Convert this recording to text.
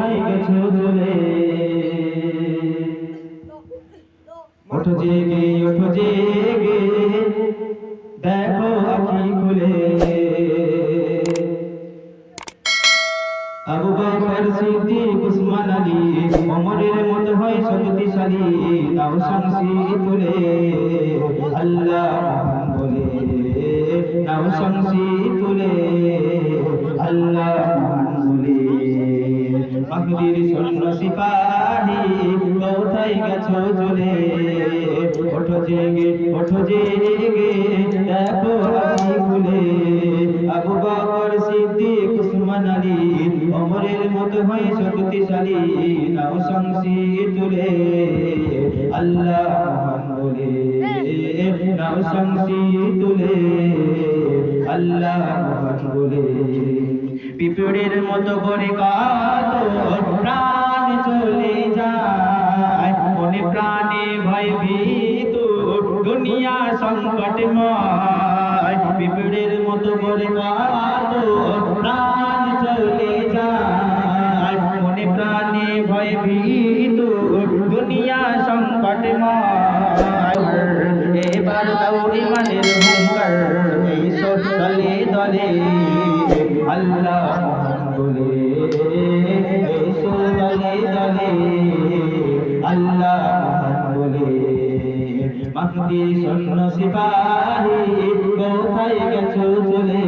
কোথায় গেছো চলে ওঠো জেগে দেখো আখি খুলে আবু বকর সিদ্দিক উসমান আলী ওমরের মতো হয় শক্তিশালী নাও শামসি তুলে আল্লাহ বলে নাও শামসি তুলে আল্লাহ বলে মাহদির সৈন্য সিপাহী কোথায় গেছো চলে ওঠো জেগে দেখো আখি খুলে আবু বকর সিদ্দিক উসমান আলী ওমরের মতো হয় শক্তিশালী নাও শামসি তুলে আল্লাহ বলে নাও শামসি তুলে আল্লাহ বলে পিঁপড়ের মতো করে কাঁদো প্রাণ চলে যায় মনে প্রাণে ভয় ভীত দুনিয়া সংকটময় পিঁপড়ের মতো করে কাঁদো প্রাণ চলে যায় মনে প্রাণে ভয় ভীত দুনিয়া সংকটময় এবার দাও ইমানের হুঙ্কার এই দলে দলে আল্লাহ বলে দলে দলে আল্লাহ বলে মাহদি সৈন্য সিপাহী কোথায় গেছো চলে